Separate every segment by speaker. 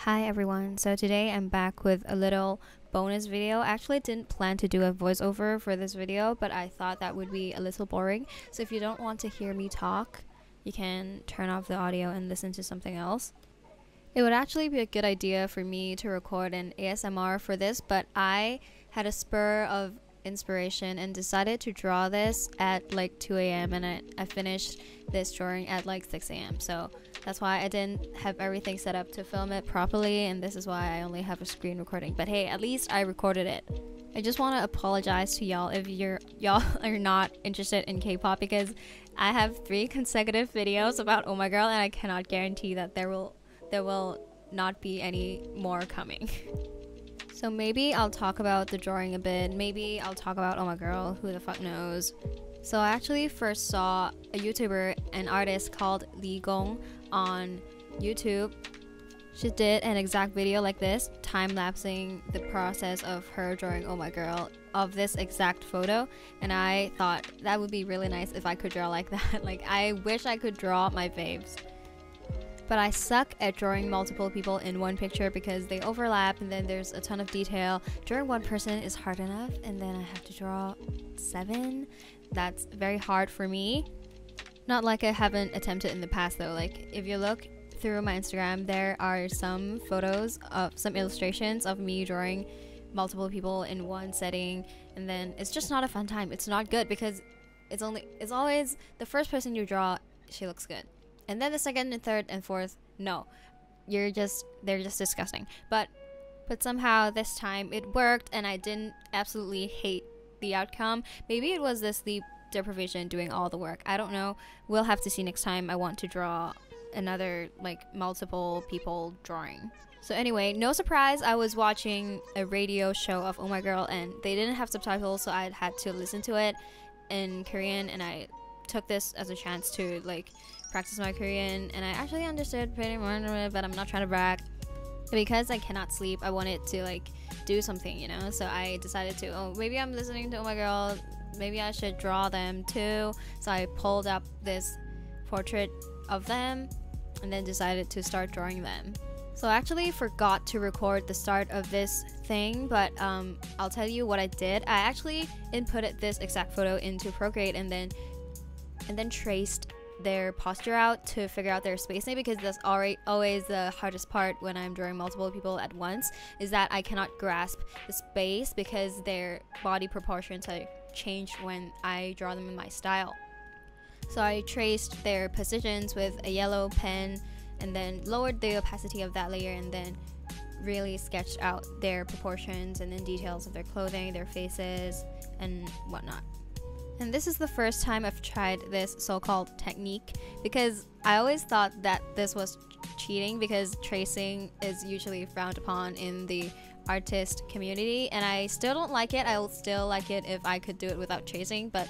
Speaker 1: Hi everyone, so today I'm back with a little bonus video. I actually didn't plan to do a voiceover for this video, but I thought that would be a little boring. So if you don't want to hear me talk, you can turn off the audio and listen to something else. It would actually be a good idea for me to record an ASMR for this, but I had a spur of inspiration and decided to draw this at like 2 a.m. and I finished this drawing at like 6 a.m. So that's why I didn't have everything set up to film it properly, and this is why I only have a screen recording. But hey, at least I recorded it. I just want to apologize to y'all if y'all are not interested in K-pop, because I have 3 consecutive videos about Omaigirl and I cannot guarantee that there will not be any more coming. So maybe I'll talk about the drawing a bit, maybe I'll talk about Omaigirl, who the fuck knows. So I actually first saw a YouTuber, an artist called Lee Gong on YouTube. She did an exact video like this, time-lapsing the process of her drawing Omaigirl of this exact photo, and I thought that would be really nice if I could draw like that. Like, I wish I could draw my faves. But I suck at drawing multiple people in one picture because they overlap and then there's a ton of detail. Drawing one person is hard enough, and then I have to draw 7. That's very hard for me. Not like I haven't attempted in the past though. Like, if you look through my Instagram, there are some photos of some illustrations of me drawing multiple people in one setting, and then it's just not a fun time. It's not good because it's always the first person you draw, she looks good. And then the second and third and fourth, no. They're just disgusting. But somehow this time it worked and I didn't absolutely hate the outcome. Maybe it was the sleep deprivation doing all the work. I don't know. We'll have to see next time I want to draw another like multiple people drawing. So anyway, no surprise, I was watching a radio show of Omaigirl and they didn't have subtitles, so I had to listen to it in Korean, and I took this as a chance to like practice my Korean, and I actually understood pretty much of it, but I'm not trying to brag. Because I cannot sleep, I wanted to like do something, you know, so I decided to, oh, maybe I'm listening to Omaigirl, maybe I should draw them too. So I pulled up this portrait of them and then decided to start drawing them. So I actually forgot to record the start of this thing, but I'll tell you what I did. I actually inputted this exact photo into Procreate and then traced their posture out to figure out their spacing, because that's always the hardest part when I'm drawing multiple people at once, is that I cannot grasp the space because their body proportions are changed when I draw them in my style. So I traced their positions with a yellow pen and then lowered the opacity of that layer and then really sketched out their proportions and then details of their clothing, their faces, and whatnot. And this is the first time I've tried this so-called technique, because I always thought that this was cheating because tracing is usually frowned upon in the artist community, and I still don't like it. I would still like it if I could do it without tracing, but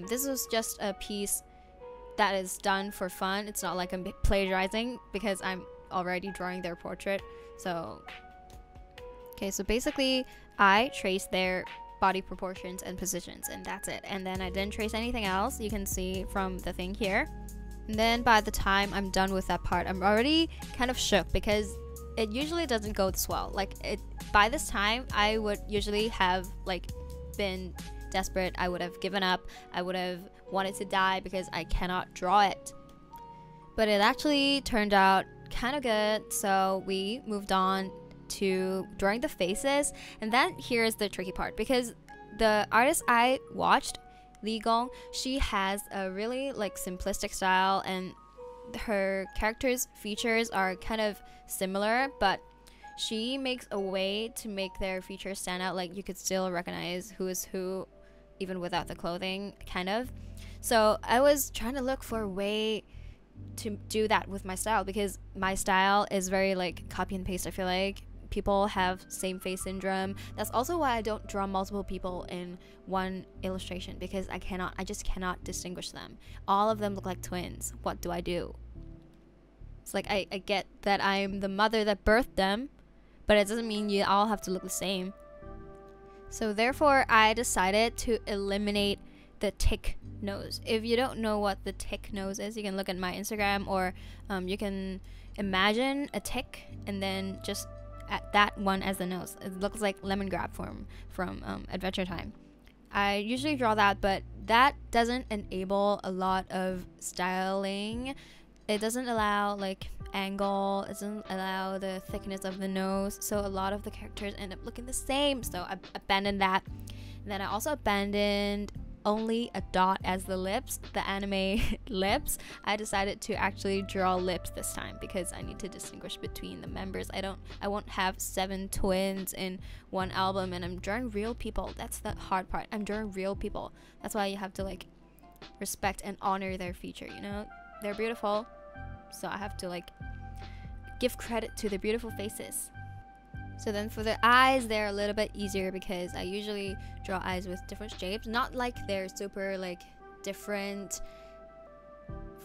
Speaker 1: this was just a piece that is done for fun. It's not like I'm plagiarizing because I'm already drawing their portrait. So, okay, so basically I traced their body proportions and positions, and that's it. And then I didn't trace anything else, you can see from the thing here. And then by the time I'm done with that part, I'm already kind of shook because it usually doesn't go this well. Like, by this time I would usually have like been desperate. I would have given up. I would have wanted to die because I cannot draw it. But it actually turned out kind of good, so we moved on to drawing the faces. And then here's the tricky part, because the artist I watched, Lee Gong, she has a really like simplistic style, and her characters' features are kind of similar, but she makes a way to make their features stand out. Like, you could still recognize who is who even without the clothing, kind of. So I was trying to look for a way to do that with my style, because my style is very like copy and paste. I feel like people have same face syndrome. That's also why I don't draw multiple people in one illustration, because I just cannot distinguish them. All of them look like twins. What do I do? It's like, I get that I'm the mother that birthed them, but it doesn't mean you all have to look the same. So therefore I decided to eliminate the tick nose. If you don't know what the tick nose is, you can look at my Instagram, or you can imagine a tick and then just at that one as the nose. It looks like Lemongrab from Adventure Time. I usually draw that, but that doesn't enable a lot of styling. It doesn't allow like angle, it doesn't allow the thickness of the nose, so a lot of the characters end up looking the same, so I abandoned that. And then I also abandoned only a dot as the lips, the anime lips. I decided to actually draw lips this time because I need to distinguish between the members. I won't have 7 twins in one album, and I'm drawing real people. That's the hard part. I'm drawing real people. That's why you have to like respect and honor their feature, you know? They're beautiful, so I have to like give credit to the beautiful faces. So then for the eyes, they're a little bit easier because I usually draw eyes with different shapes. Not like they're super like different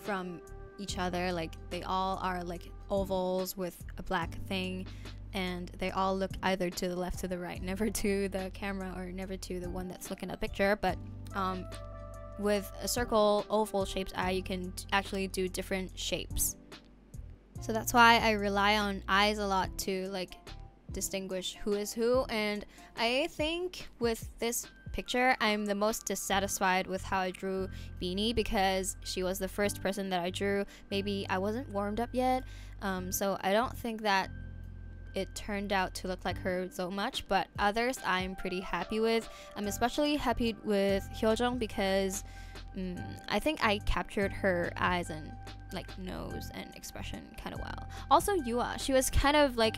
Speaker 1: from each other. Like they all are like ovals with a black thing, and they all look either to the left to the right, never to the camera or never to the one that's looking at the picture. But with a circle oval shaped eye, you can actually do different shapes. So that's why I rely on eyes a lot to like distinguish who is who. And I think with this picture I'm the most dissatisfied with how I drew Beanie, because she was the first person that I drew. Maybe I wasn't warmed up yet, so I don't think that it turned out to look like her so much, but others I'm pretty happy with. I'm especially happy with Hyojung because I think I captured her eyes and like nose and expression kind of well. Also Yua, she was kind of like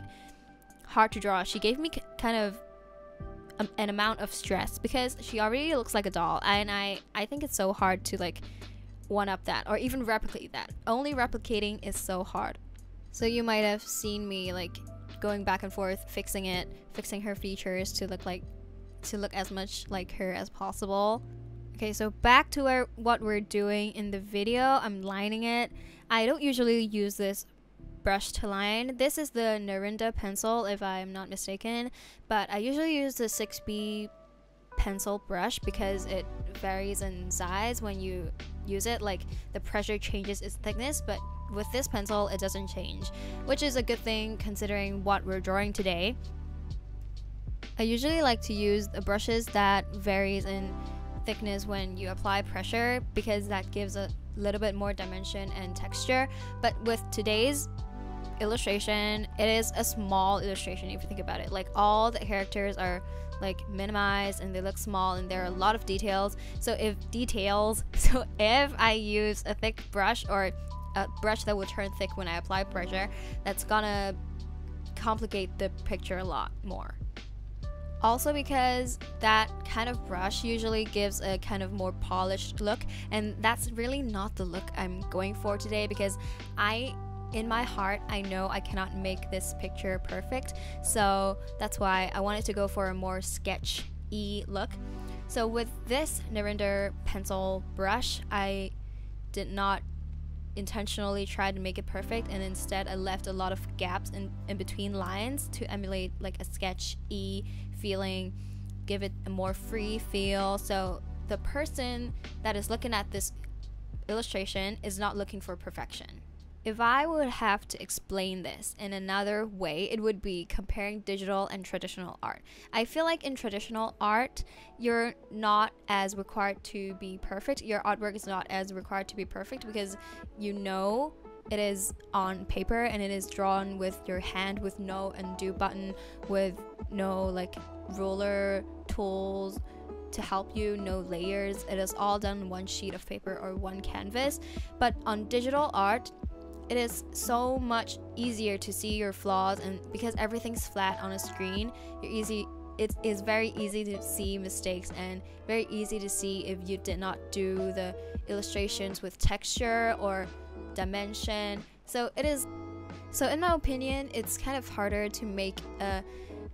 Speaker 1: hard to draw. She gave me kind of an amount of stress because she already looks like a doll, and I think it's so hard to like one up that or even replicate that. Only replicating is so hard. So you might have seen me like going back and forth, fixing her features to look as much like her as possible. Okay, so back to what we're doing in the video. I'm lining it. I don't usually use this brush to line. This is the Narinda pencil if I'm not mistaken, but I usually use the 6B pencil brush because it varies in size when you use it. Like the pressure changes its thickness, but with this pencil it doesn't change, which is a good thing considering what we're drawing today. I usually like to use the brushes that varies in thickness when you apply pressure because that gives a little bit more dimension and texture. But with today's illustration, it is a small illustration if you think about it. Like all the characters are like minimized and they look small and there are a lot of details. So if I use a thick brush or a brush that will turn thick when I apply pressure, that's gonna complicate the picture a lot more. Also because that kind of brush usually gives a kind of more polished look, and that's really not the look I'm going for today because in my heart, I know I cannot make this picture perfect, so that's why I wanted to go for a more sketch-y look. So with this Narinda pencil brush, I did not intentionally try to make it perfect, and instead I left a lot of gaps in between lines to emulate like a sketch-y feeling, give it a more free feel, so the person that is looking at this illustration is not looking for perfection. If I would have to explain this in another way, it would be comparing digital and traditional art. I feel like in traditional art, you're not as required to be perfect. Your artwork is not as required to be perfect because you know it is on paper and it is drawn with your hand with no undo button, with no like ruler tools to help you, no layers. It is all done on one sheet of paper or one canvas. But on digital art, it is so much easier to see your flaws, and because everything's flat on a screen, it is very easy to see mistakes and very easy to see if you did not do the illustrations with texture or dimension. So in my opinion, it's kind of harder to make a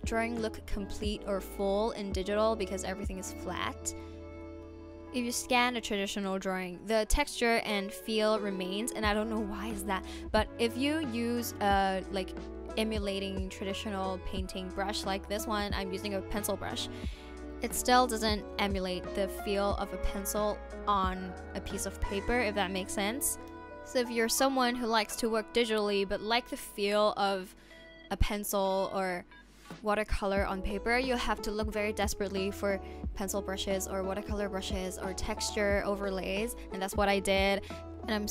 Speaker 1: drawing look complete or full in digital because everything is flat. If you scan a traditional drawing, the texture and feel remains, and I don't know why is that, but if you use like emulating traditional painting brush like this one, I'm using a pencil brush, it still doesn't emulate the feel of a pencil on a piece of paper, if that makes sense. So if you're someone who likes to work digitally but like the feel of a pencil or watercolor on paper, you have to look very desperately for pencil brushes or watercolor brushes or texture overlays, and that's what I did. And I'm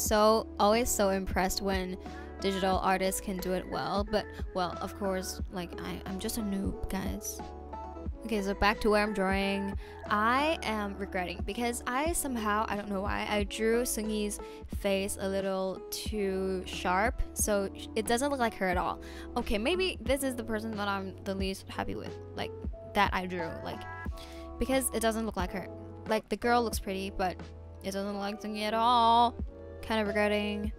Speaker 1: always so impressed when digital artists can do it well. But well, of course, like I'm just a noob, guys. Okay, so back to where I'm drawing. I am regretting because I don't know why, I drew Sungi's face a little too sharp, so it doesn't look like her at all. Okay, maybe this is the person that I'm the least happy with, like, that I drew, like, because it doesn't look like her. Like, the girl looks pretty, but it doesn't look like Sungi at all. Kind of regretting.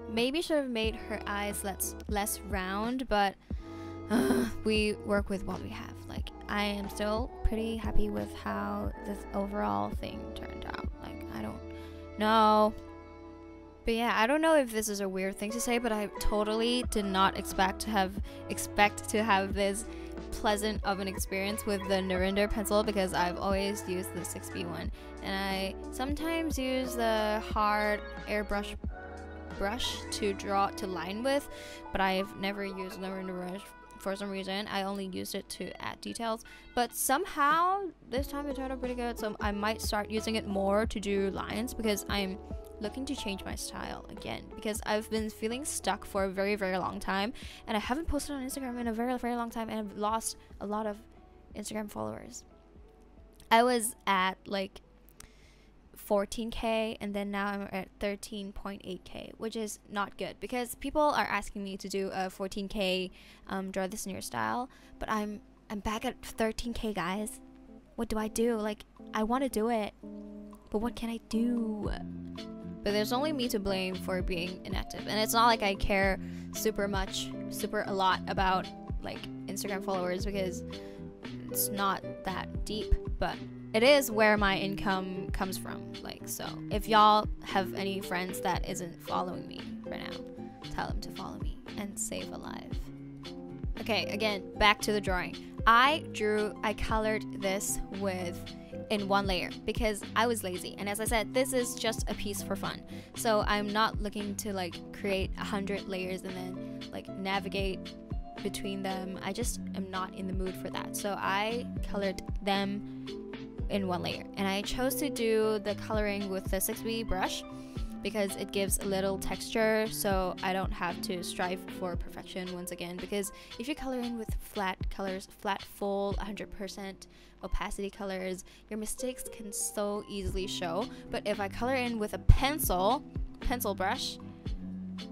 Speaker 1: Maybe should have made her eyes less round, but we work with what we have. Like, I am still pretty happy with how this overall thing turned out. Like, I don't know. But yeah, I don't know if this is a weird thing to say, but I totally did not expect to have this pleasant of an experience with the Narinder pencil, because I've always used the 6B one, and I sometimes use the hard airbrush brush to line with, but I've never used Narinder brush. For some reason, I only used it to add details, but somehow this time it turned out pretty good, so I might start using it more to do lines, because I'm looking to change my style again, because I've been feeling stuck for a very, very long time, and I haven't posted on Instagram in a very, very long time, and I've lost a lot of Instagram followers. I was at like 14k, and then now I'm at 13.8k, which is not good, because people are asking me to do a 14k draw this in your style, but I'm back at 13k, guys. What do I do? Like, I want to do it, but what can I do? But there's only me to blame for being inactive, and it's not like I care super a lot about like Instagram followers, because it's not that deep, but it is where my income comes from. Like, so if y'all have any friends that isn't following me right now, tell them to follow me and save a life. Okay, again, back to the drawing. I colored this in one layer because I was lazy, and as I said, this is just a piece for fun, so I'm not looking to like create 100 layers and then like navigate between them. I just am not in the mood for that, so I colored them in one layer, and I chose to do the coloring with the 6B brush because it gives a little texture, so I don't have to strive for perfection once again, because if you color in with flat colors, flat full 100% opacity colors, your mistakes can so easily show. But if I color in with a pencil brush,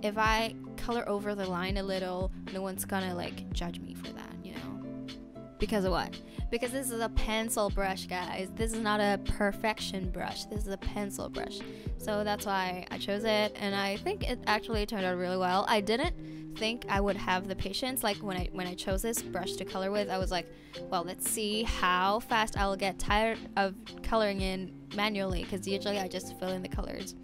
Speaker 1: if I color over the line a little, no one's gonna like judge me for that, you know? Because of what? Because this is a pencil brush, guys. This is not a perfection brush. This is a pencil brush. So that's why I chose it, and I think it actually turned out really well. I didn't think I would have the patience. Like, when I chose this brush to color with, I was like, well, let's see how fast I'll get tired of coloring in manually, because usually I just fill in the colors.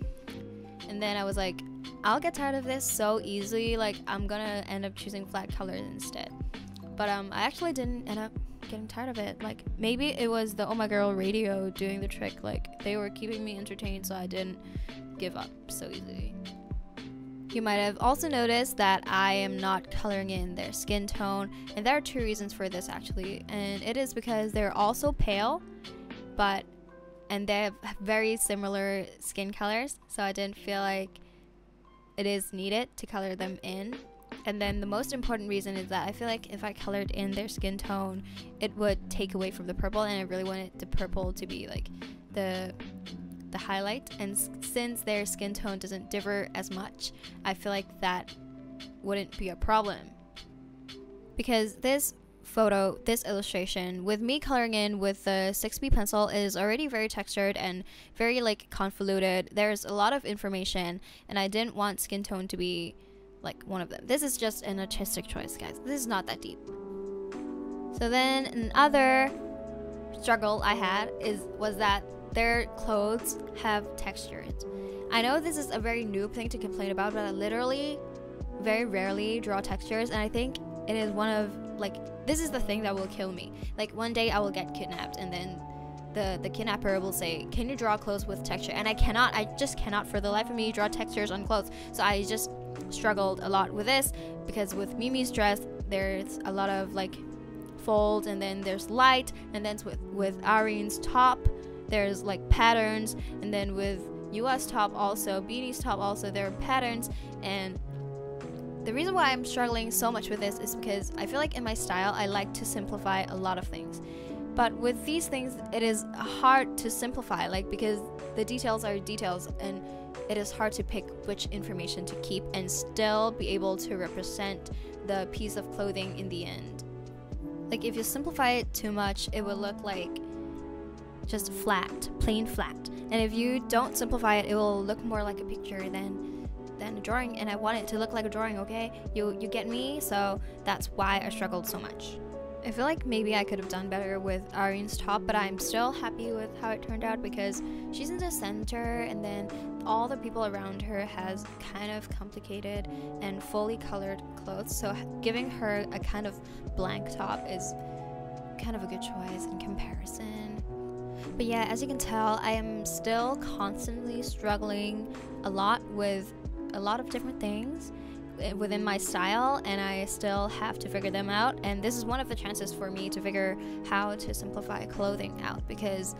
Speaker 1: And then I was like, I'll get tired of this so easily, like I'm gonna end up choosing flat colors instead. But I actually didn't end up getting tired of it. Like, maybe it was the Omaigirl radio doing the trick. Like, they were keeping me entertained, so I didn't give up so easily. You might have also noticed that I am not coloring in their skin tone, and there are two reasons for this actually, and it is because they're also pale, and they have very similar skin colors, so I didn't feel like it is needed to color them in. And then the most important reason is that I feel like if I colored in their skin tone, it would take away from the purple, and I really wanted the purple to be like the highlight. And since their skin tone doesn't differ as much, I feel like that wouldn't be a problem. Because this illustration, with me coloring in with the 6B pencil, is already very textured and very like convoluted. There's a lot of information, and I didn't want skin tone to be like one of them. This is just an artistic choice, guys. This is not that deep. So then another struggle I had was that their clothes have textures. I know this is a very noob thing to complain about, but I literally very rarely draw textures, and I think it is one of this is the thing that will kill me. Like, one day I will get kidnapped, and then the kidnapper will say, can you draw clothes with texture? And I just cannot for the life of me draw textures on clothes. So I just struggled a lot with this, because with Mimi's dress, there's a lot of like folds, and then there's light, and then with Irene's top there's like patterns, and then with US top also, Beanie's top also, there are patterns. And the reason why I'm struggling so much with this is because I feel like in my style I like to simplify a lot of things, but with these things it is hard to simplify, like because the details are details, and it is hard to pick which information to keep and still be able to represent the piece of clothing in the end. Like if you simplify it too much, it will look like just flat, plain flat. And if you don't simplify it, it will look more like a picture than a drawing, and I want it to look like a drawing, okay? You get me? So that's why I struggled so much. I feel like maybe I could have done better with Irene's top, but I'm still happy with how it turned out because she's in the center, and then all the people around her has kind of complicated and fully colored clothes, so giving her a kind of blank top is kind of a good choice in comparison. But yeah, as you can tell, I am still constantly struggling a lot with a lot of different things within my style, and I still have to figure them out. And this is one of the chances for me to figure how to simplify clothing out, because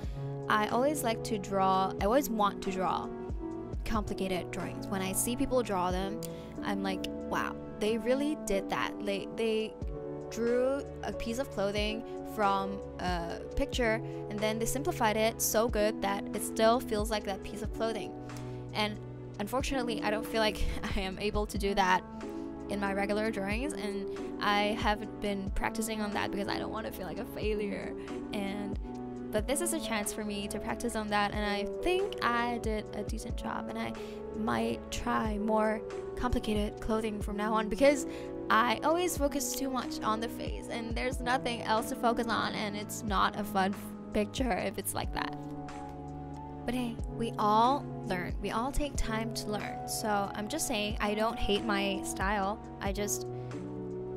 Speaker 1: I always like to draw, I always want to draw complicated drawings. When I see people draw them, I'm like, wow, they really did that. They drew a piece of clothing from a picture, and then they simplified it so good that it still feels like that piece of clothing. And unfortunately, I don't feel like I am able to do that in my regular drawings, and I haven't been practicing on that because I don't want to feel like a failure. But this is a chance for me to practice on that, and I think I did a decent job, and I might try more complicated clothing from now on, because I always focus too much on the face and there's nothing else to focus on, and it's not a fun picture if it's like that. But hey, we all learn. We all take time to learn. So I'm just saying, I don't hate my style. I just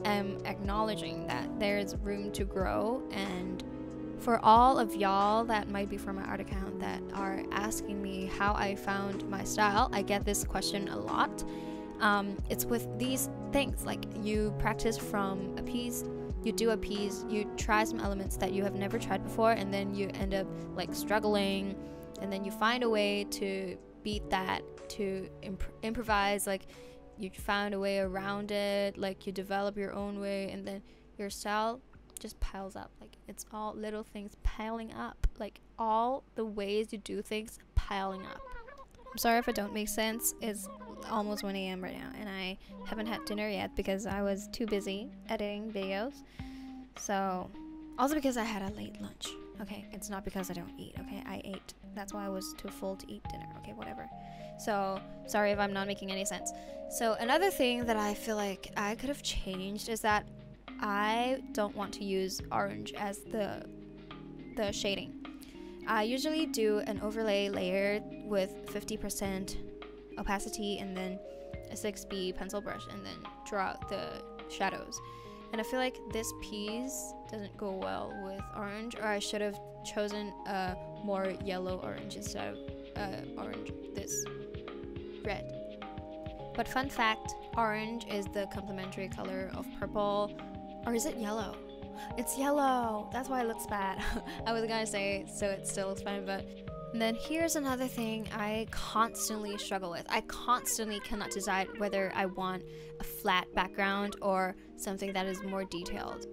Speaker 1: am acknowledging that there's room to grow. And for all of y'all that might be from my art account that are asking me how I found my style, I get this question a lot. It's with these things, like you practice from a piece, you do a piece, you try some elements that you have never tried before, and then you end up like struggling, and then you find a way to beat that, to improvise, like you found a way around it, like you develop your own way, and then your style just piles up. Like it's all little things piling up, like all the ways you do things piling up. I'm sorry if I don't make sense. It's almost 1 a.m. right now, and I haven't had dinner yet because I was too busy editing videos. So, also because I had a late lunch. Okay, it's not because I don't eat. Okay, I ate. That's why I was too full to eat dinner. Okay, whatever. So, sorry if I'm not making any sense. So, another thing that I feel like I could have changed is that I don't want to use orange as the shading. I usually do an overlay layer with 50% opacity and then a 6B pencil brush, and then draw out the shadows. And I feel like this piece doesn't go well with orange, or I should have chosen a more yellow orange instead of orange, this red. But fun fact, orange is the complementary color of purple, or is it yellow? It's yellow. That's why it looks bad. I was gonna say so it still looks fine, but. And then here's another thing I constantly struggle with. I constantly cannot decide whether I want a flat background or something that is more detailed.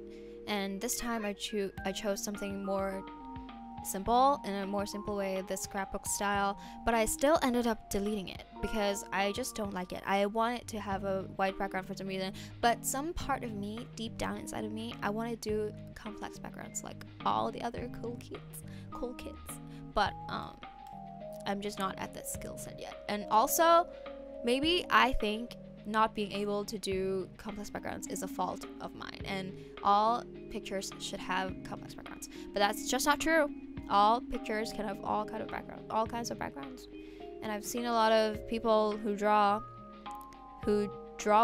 Speaker 1: And this time I chose something more simple, in a more simple way, the scrapbook style, but I still ended up deleting it because I just don't like it. I want it to have a white background for some reason, but some part of me, deep down inside of me, I want to do complex backgrounds like all the other cool kids. But I'm just not at that skill set yet. And also, maybe I think not being able to do complex backgrounds is a fault of mine, and all pictures should have complex backgrounds, but that's just not true. All pictures can have all kinds of backgrounds, and I've seen a lot of people who draw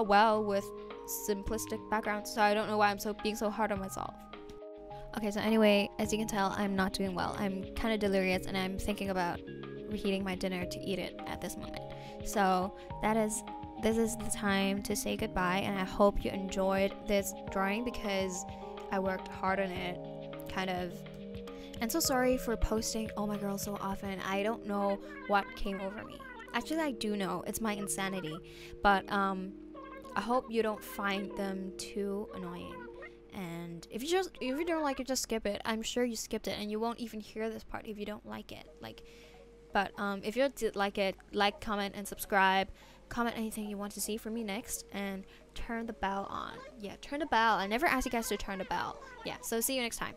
Speaker 1: well with simplistic backgrounds, so I don't know why I'm being so hard on myself. Okay, so anyway, as you can tell, I'm not doing well. I'm kind of delirious, and I'm thinking about reheating my dinner to eat it at this moment. So that is this is the time to say goodbye, and I hope you enjoyed this drawing because I worked hard on it, kind of. And so sorry for posting Oh My Girl so often. I don't know what came over me. Actually, I do know. It's my insanity. But I hope you don't find them too annoying. And if you don't like it, just skip it. I'm sure you skipped it and you won't even hear this part if you don't like it. But if you did like it, like, comment, and subscribe. Comment anything you want to see from me next, and turn the bell on. Yeah, turn the bell. I never asked you guys to turn the bell. Yeah, so see you next time.